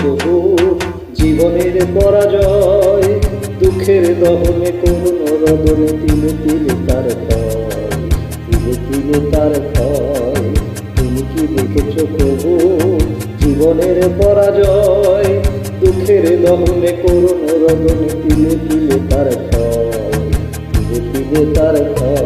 প্রভু জীবনের পরাজয়, দুঃখের দহনে করুণ রদনে তিলে তিলে তার ক্ষয়, তিলে তিলে তার ক্ষয়। তুমি কি দেখেছো প্রভু জীবনের পরাজয়, দুঃখের দহনে করুণ রদনে তিলে তিলে তার ক্ষয়, তিলে তিলে তার ক্ষয়।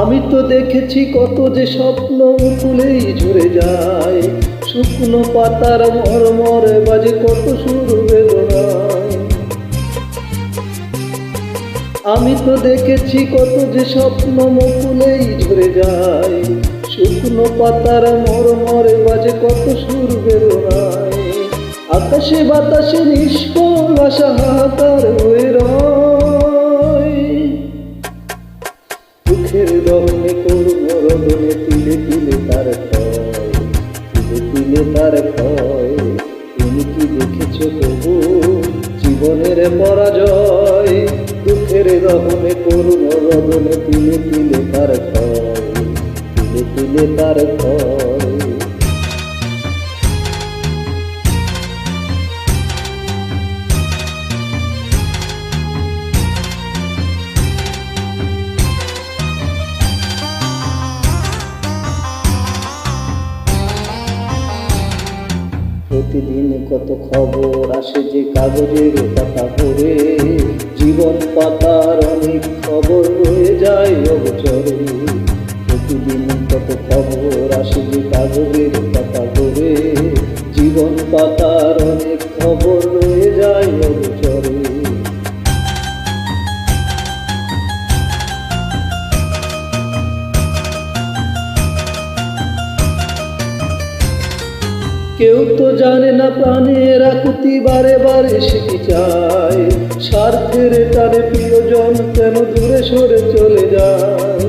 আমি তো দেখেছি কত যে স্বপ্ন ফুলেই ঝরে যায়, শুকনো পাতার মরমরে বাজে কত সুর বেদনায়। আমি তো দেখেছি কত যে স্বপ্ন ফুলেই ঝরে যায়, শুকনো পাতার মরমরে বাজে কত সুর বেদনায়। আকাশে বাতাসে নিষ্ফল আশা হাহাকার হয়ে রয়, দুঃখের দহনে করুণ রদনে তিলে তিলে তার ক্ষয়, তিলে তিলে তার ক্ষয়। তুমি কি দেখেছো প্রভু জীবনের পরাজয়, দুঃখের দহনে করুণ রদনে তিলে তিলে তার ক্ষয়, তিলে তিলে তার ক্ষয়। প্রতিদিন কত খবর আসে যে কাগজের পাতা ভরে, জীবন পাতার অনেক খবর রয়ে যায় অগোচরে। প্রতিদিন কত খবর আসে যে কাগজের পাতা ভরে, জীবন পাতার অনেক খবর রয়ে যায় অগোচরে। কেউ তো জানে না প্রাণের আকুতি বারে বারে সে কি চায়, স্বার্থের টানে প্রিয়জন কেন দূরে সরে চলে যায়।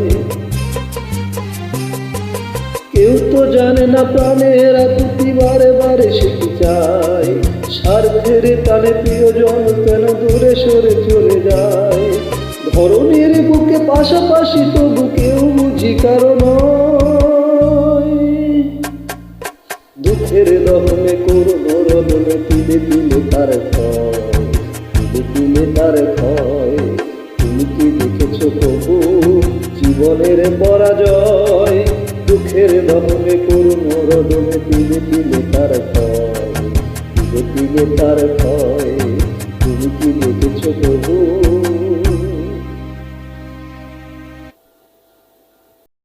কেউ তো জানে না প্রাণের আকুতি বারে বারে সে কি চায়, স্বার্থের টানে প্রিয়জন কেন দূরে সরে চলে যায়। ধরনের বুকে পাশাপাশি তবু কেউ বুঝি কারণ, দুঃখের দহনে করুণ রদনে তিলে তিলে তার ক্ষয়, তিলে তিলে তার ক্ষয়। তুমি কি দেখেছো প্রভু জীবনের পরাজয়, দুঃখের দহনে করুণ রদনে তিলে তিলে তার ক্ষয়, তিলে তিলে তার ক্ষয়।